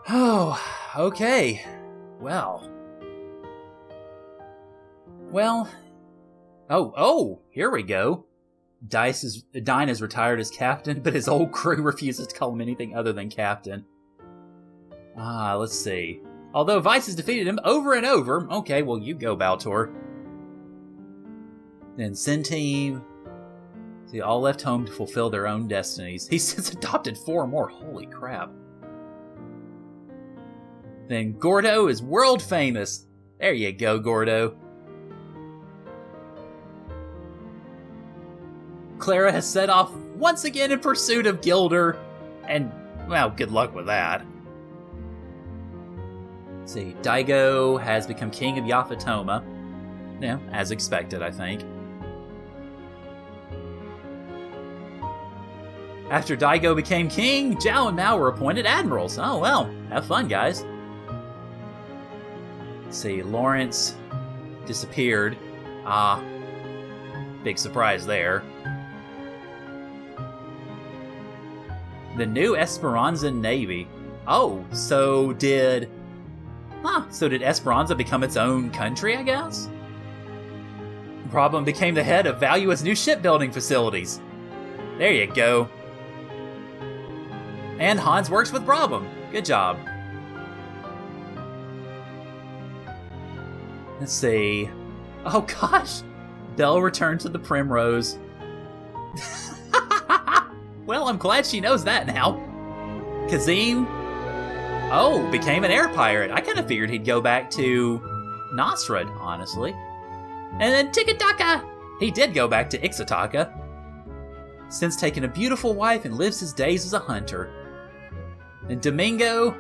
Oh, okay. Well. Oh, here we go. Dine is retired as captain, but his old crew refuses to call him anything other than captain. Let's see. Although Vice has defeated him over and over. Okay, well, you go, Baltor. Then Centime. They all left home to fulfill their own destinies. He's since adopted 4 more. Holy crap. Then Gordo is world famous. There you go, Gordo. Clara has set off once again in pursuit of Gilder. And, well, good luck with that. Let's see, Daigo has become king of Yafatoma. Yeah, as expected, I think. After Daigo became king, Zhao and Mao were appointed admirals. Oh, well, have fun, guys. Let's see, Lawrence disappeared. Big surprise there. The new Esperanza Navy. Oh, so did Esperanza become its own country, I guess? Brabham became the head of Valua's new shipbuilding facilities. There you go. And Hans works with Brabham. Good job. Let's see. Oh gosh. Belle returned to the Primrose. Well, I'm glad she knows that now. Kazim, became an air pirate. I kind of figured he'd go back to Nosrad, honestly. And then Tikataka! He did go back to Ixataka. Since taking a beautiful wife and lives his days as a hunter. And Domingo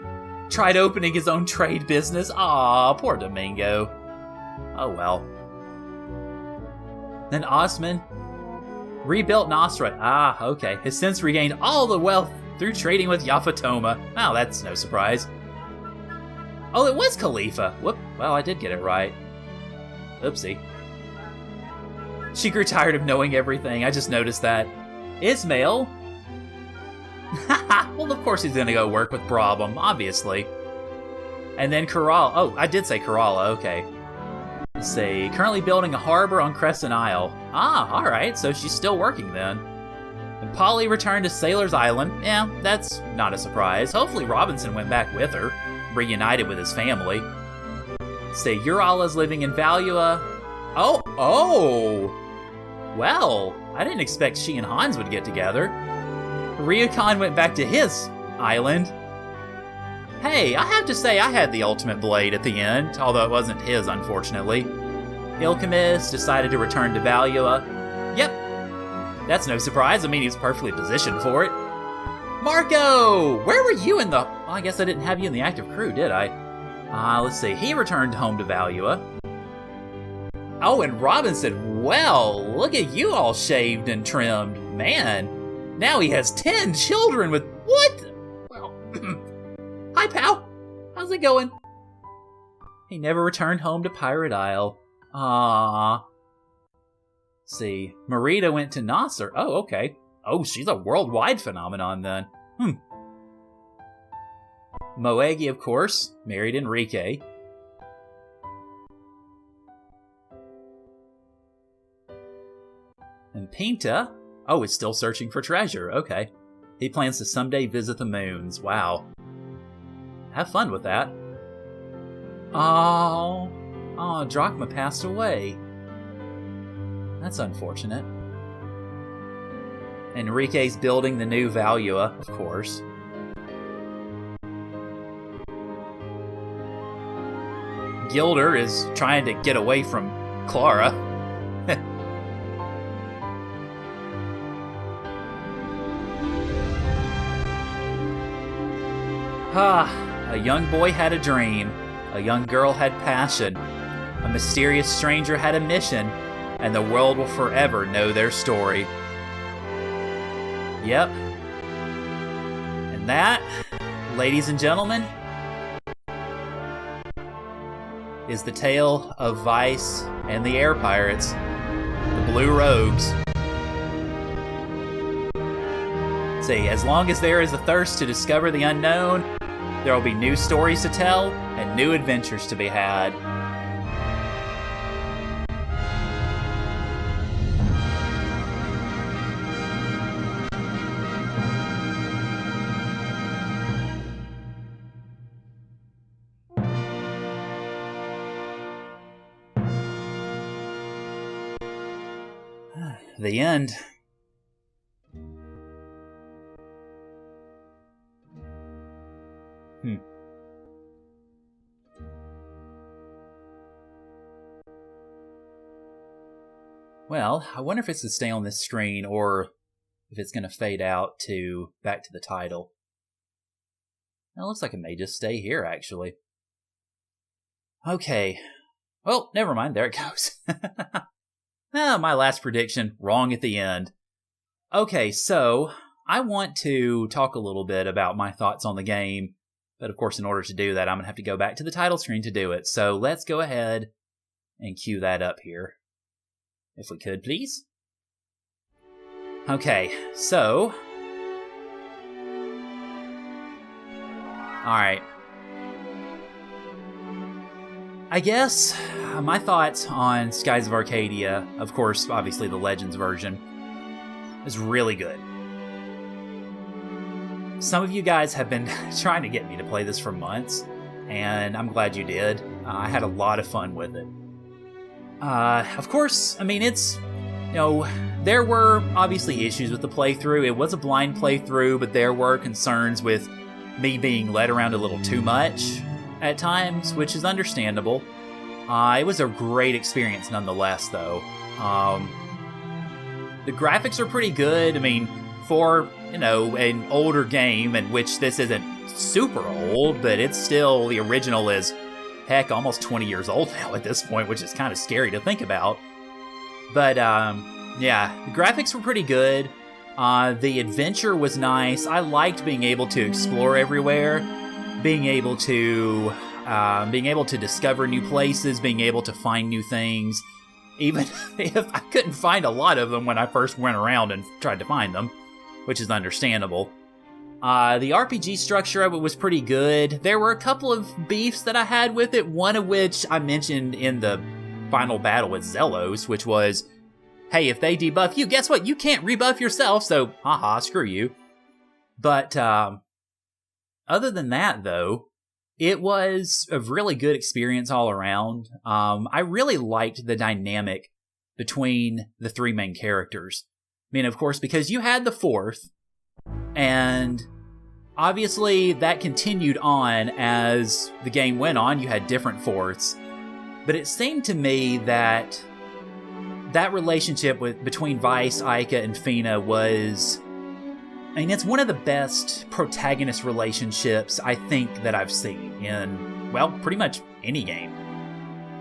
tried opening his own trade business. Aw, poor Domingo. Oh well. Then Osman rebuilt Nosrat. Okay. Has since regained all the wealth through trading with Yafatoma. Oh, that's no surprise. Oh, it was Khalifa. Whoop. Well, I did get it right. Oopsie. She grew tired of knowing everything. I just noticed that. Ismail? Well, of course he's gonna go work with Brabham, obviously. And then Kerala. Oh, I did say Kerala. Okay. Let's see. Currently building a harbor on Crescent Isle. Alright, so she's still working then. And Polly returned to Sailor's Island. Yeah, that's not a surprise. Hopefully Robinson went back with her, reunited with his family. Let's see. Urala's living in Valua. Oh! Well, I didn't expect she and Hans would get together. Ryukon went back to his island. Hey, I have to say I had the ultimate blade at the end, although it wasn't his, unfortunately. Ilkamis decided to return to Valua. Yep, that's no surprise. I mean, he's perfectly positioned for it. Marco! Where were you in the... Well, I guess I didn't have you in the active crew, did I? Let's see. He returned home to Valua. Oh, and Robinson, well, look at you all shaved and trimmed. Man, now he has 10 children with... What? Well... Hi, pal. How's it going? He never returned home to Pirate Isle. Aww. See, Marita went to Nasser. Oh, okay. Oh, she's a worldwide phenomenon then. Moegi, of course, married Enrique. And Pinta, is still searching for treasure. Okay. He plans to someday visit the moons. Wow. Have fun with that. Oh, Drachma passed away. That's unfortunate. Enrique's building the new Valua, of course. Gilder is trying to get away from Clara. A young boy had a dream, a young girl had passion, a mysterious stranger had a mission, and the world will forever know their story. Yep. And that, ladies and gentlemen, is the tale of Vice and the Air Pirates, the Blue Rogues. See, as long as there is a thirst to discover the unknown, there will be new stories to tell and new adventures to be had. The end. Well, I wonder if it's to stay on this screen or if it's going to fade out to back to the title. It looks like it may just stay here, actually. Okay. Well, never mind. There it goes. My last prediction, wrong at the end. Okay, so I want to talk a little bit about my thoughts on the game, but of course in order to do that I'm going to have to go back to the title screen to do it. So let's go ahead and cue that up here. If we could, please. Okay, so... Alright. I guess my thoughts on Skies of Arcadia, of course, obviously the Legends version, is really good. Some of you guys have been trying to get me to play this for months, and I'm glad you did. I had a lot of fun with it. Of course, I mean, it's, there were obviously issues with the playthrough. It was a blind playthrough, but there were concerns with me being led around a little too much at times, which is understandable. It was a great experience nonetheless, though. The graphics are pretty good. I mean, for, an older game, in which this isn't super old, but it's still, the original is, heck, almost 20 years old now at this point, which is kind of scary to think about. But, yeah, the graphics were pretty good. The adventure was nice. I liked being able to explore everywhere, being able to discover new places, being able to find new things, even if I couldn't find a lot of them when I first went around and tried to find them, which is understandable. The RPG structure of it was pretty good. There were a couple of beefs that I had with it, one of which I mentioned in the final battle with Zelos, which was, hey, if they debuff you, guess what? You can't rebuff yourself, so haha, screw you. But other than that, though, it was a really good experience all around. I really liked the dynamic between the three main characters. I mean, of course, because you had the fourth, and obviously that continued on as the game went on. You had different fourths, but it seemed to me that that relationship between Vice, Ica, and Fina was... I mean, it's one of the best protagonist relationships I think that I've seen in, well, pretty much any game.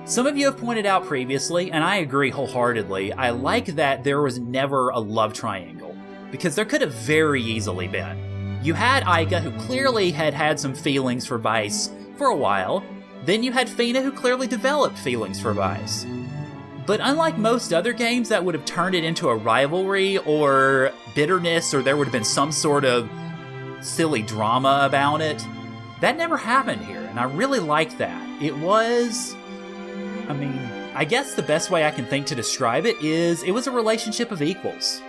Some of you have pointed out previously, and I agree wholeheartedly, I like that there was never a love triangle, because there could have very easily been. You had Ica, who clearly had some feelings for Vice for a while, then you had Fina, who clearly developed feelings for Vice. But unlike most other games that would have turned it into a rivalry or bitterness, or there would have been some sort of silly drama about it, that never happened here, and I really liked that. It was... I mean, I guess the best way I can think to describe it is it was a relationship of equals.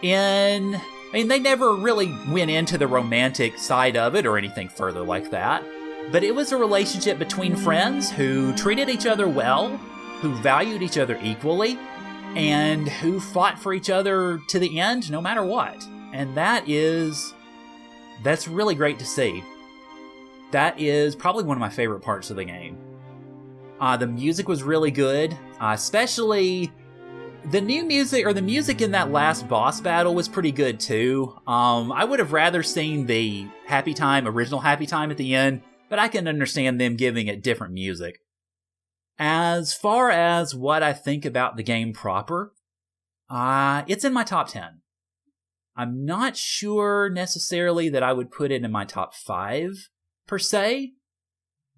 They never really went into the romantic side of it or anything further like that, but it was a relationship between friends who treated each other well, who valued each other equally, and who fought for each other to the end no matter what. And that's really great to see. That is probably one of my favorite parts of the game. The music was really good, especially The new music, or the music in that last boss battle, was pretty good too. I would have rather seen the original Happy Time at the end, but I can understand them giving it different music. As far as what I think about the game proper, it's in my top 10. I'm not sure necessarily that I would put it in my top 5, per se,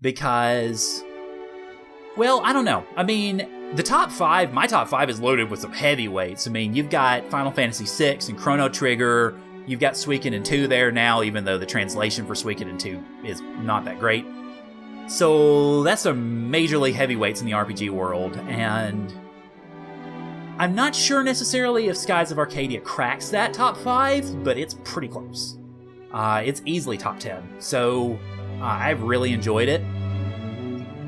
because, well, I don't know. I mean, my top 5 is loaded with some heavyweights. I mean, you've got Final Fantasy VI and Chrono Trigger, you've got Suikoden 2 there now, even though the translation for Suikoden 2 is not that great. So that's some majorly heavyweights in the RPG world, and I'm not sure necessarily if Skies of Arcadia cracks that top 5, but it's pretty close. It's easily top 10, so I've really enjoyed it.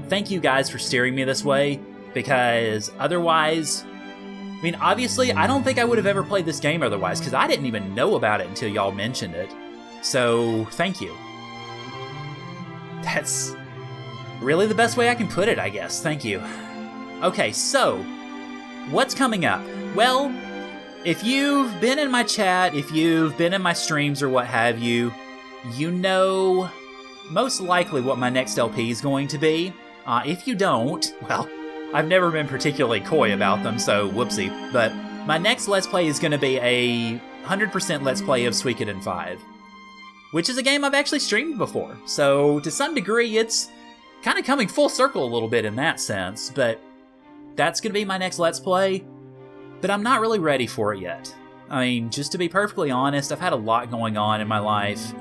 Thank you guys for steering me this way, because otherwise, I mean, obviously, I don't think I would have ever played this game otherwise, because I didn't even know about it until y'all mentioned it. So, thank you. That's really the best way I can put it, I guess. Thank you. Okay, so, what's coming up? Well, if you've been in my chat, if you've been in my streams or what have you, you know most likely what my next LP is going to be. If you don't, well, I've never been particularly coy about them, so whoopsie. But my next Let's Play is going to be a 100% Let's Play of Suikoden 5, which is a game I've actually streamed before. So to some degree, it's kind of coming full circle a little bit in that sense, but that's going to be my next Let's Play, but I'm not really ready for it yet. I mean, just to be perfectly honest, I've had a lot going on in my life.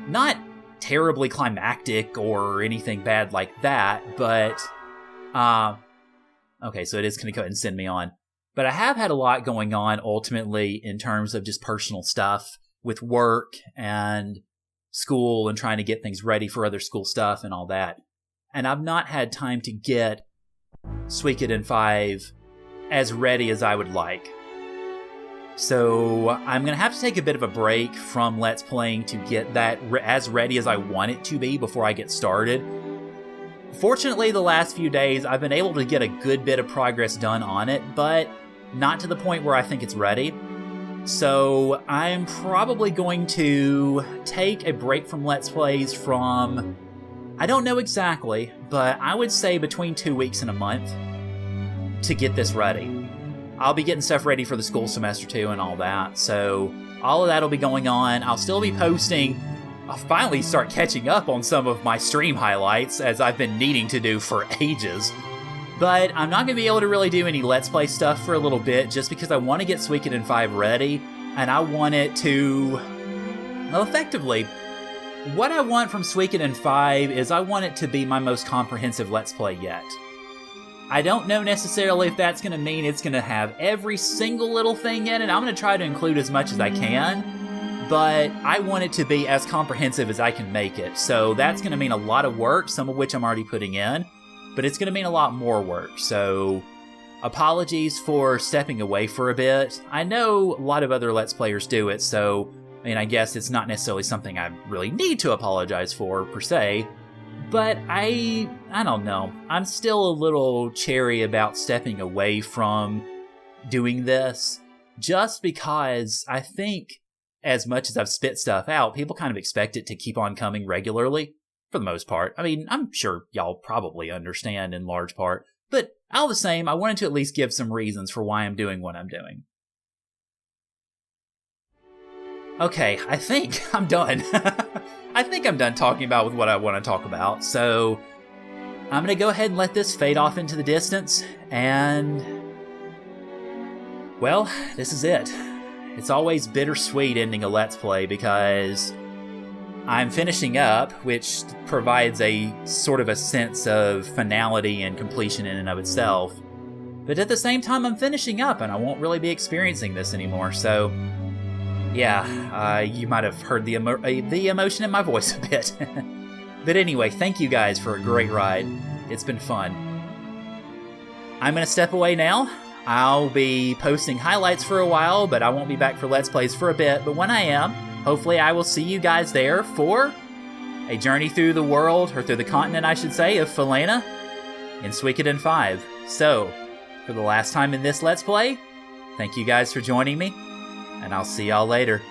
Not terribly climactic or anything bad like that, but okay, so it is going to go ahead and send me on. But I have had a lot going on ultimately in terms of just personal stuff with work and school and trying to get things ready for other school stuff and all that. And I've not had time to get Suikoden 5 as ready as I would like. So I'm going to have to take a bit of a break from Let's Playing to get that as ready as I want it to be before I get started. Fortunately, the last few days, I've been able to get a good bit of progress done on it, but not to the point where I think it's ready. So I'm probably going to take a break from Let's Plays from, I don't know exactly, but I would say between 2 weeks and a month to get this ready. I'll be getting stuff ready for the school semester too and all that, so all of that will be going on. I'll still be posting. I'll finally start catching up on some of my stream highlights, as I've been needing to do for ages. But I'm not going to be able to really do any Let's Play stuff for a little bit, just because I want to get Suikoden 5 ready, and I want it to, well, effectively, what I want from Suikoden 5 is I want it to be my most comprehensive Let's Play yet. I don't know necessarily if that's going to mean it's going to have every single little thing in it. I'm going to try to include as much as I can, but I want it to be as comprehensive as I can make it. So that's going to mean a lot of work, some of which I'm already putting in, but it's going to mean a lot more work. So apologies for stepping away for a bit. I know a lot of other Let's Players do it, so I mean, I guess it's not necessarily something I really need to apologize for, per se. But I don't know. I'm still a little chary about stepping away from doing this, just because I think, as much as I've spit stuff out, people kind of expect it to keep on coming regularly, for the most part. I mean, I'm sure y'all probably understand in large part, but all the same, I wanted to at least give some reasons for why I'm doing what I'm doing. Okay, I think I'm done. I think I'm done talking about what I want to talk about, so I'm going to go ahead and let this fade off into the distance, and, well, this is it. It's always bittersweet ending a Let's Play, because I'm finishing up, which provides a sort of a sense of finality and completion in and of itself, but at the same time I'm finishing up, and I won't really be experiencing this anymore, so yeah, you might have heard the emotion in my voice a bit. But anyway, thank you guys for a great ride. It's been fun. I'm going to step away now. I'll be posting highlights for a while, but I won't be back for Let's Plays for a bit. But when I am, hopefully I will see you guys there for a journey through the world, or through the continent, I should say, of Falena in Suikoden 5. So, for the last time in this Let's Play, Thank you guys for joining me, and I'll see y'all later.